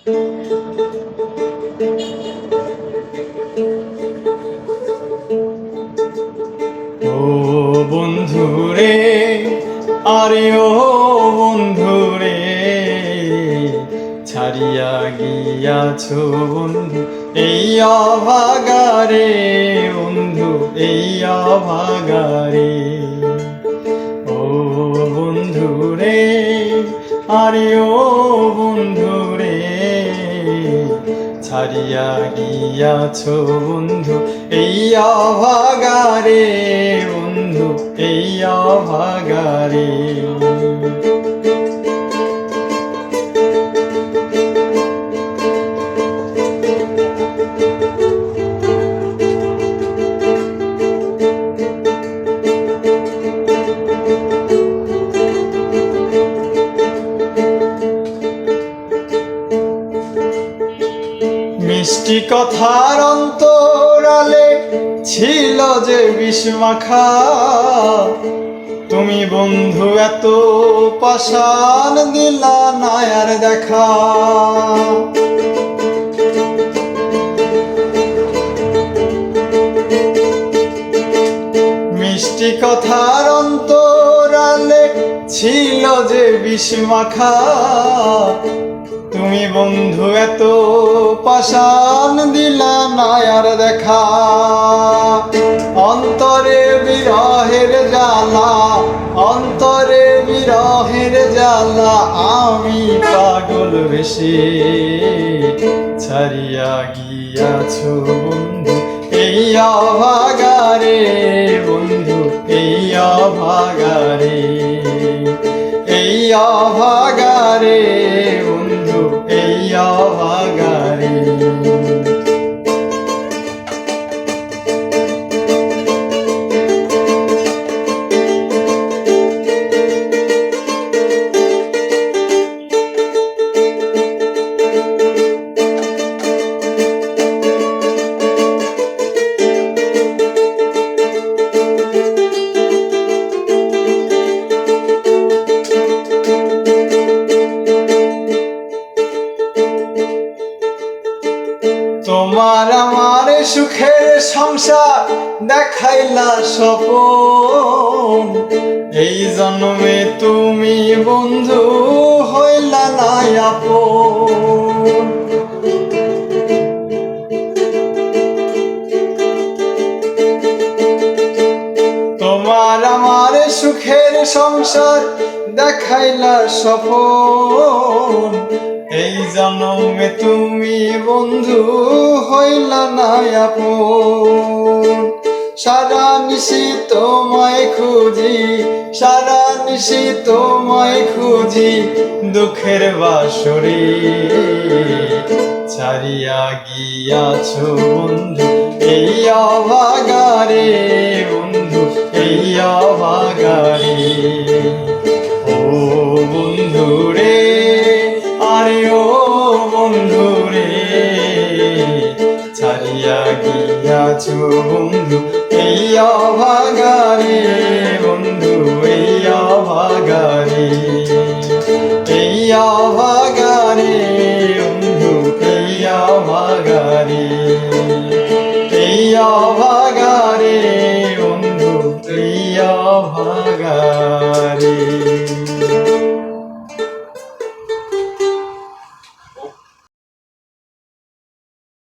ও বন্ধুরে, আরে ও বন্ধুরে, ছাড়িয়া গিয়াছো বন্ধু এই অভাগারে, বন্ধু এই অভাগারে। ও বন্ধুরে, আরে ও বন্ধুরে, ছাড়িয়া গিয়াছো বন্ধু এই অভাগারে, বন্ধু এই অভাগারে। মিষ্টি কথার অন্তরালে ছিল যে বিষ-মাখা, তুমি বন্ধু এত পাষাণ দিলা না আর দেখা। মিষ্টি কথার অন্তরালে ছিল যে বিষ-মাখা, তুমি বন্ধু এত পাষাণ দিলা না আর দেখা। অন্তরে বিরহের জ্বালা, অন্তরে বিরহের জ্বালা, আমি পাগল বেশি ছাড়িয়া গিয়াছো বন্ধু এই অভাগারে, বন্ধু এই অভাগারে, এই অভাগারে, বন্ধু এই অভাগারে। তোমার আমার সুখের সংসার দেখাইলা স্বপন, এই জন্মে তুমি বন্ধু হইলা না আপন। তোমার আমার সুখের সংসার দেখাইলা স্বপন, এই জন্মে তুমি বন্ধু হইলা না আপন। সারা নিশি তোমায় খুঁজি, সারা নিশি তোমায় খুঁজি, দুঃখের বাসরে ছাড়িয়া গিয়াছো বন্ধু এই অভাগারে, বন্ধু এই অভাগারে। ও বন্ধুরে, আরে ও বন্ধুরে, ছাড়িয়া গিয়াছো বন্ধু এই অভাগারে, বন্ধু এই অভাগারে, এই অভাগারে।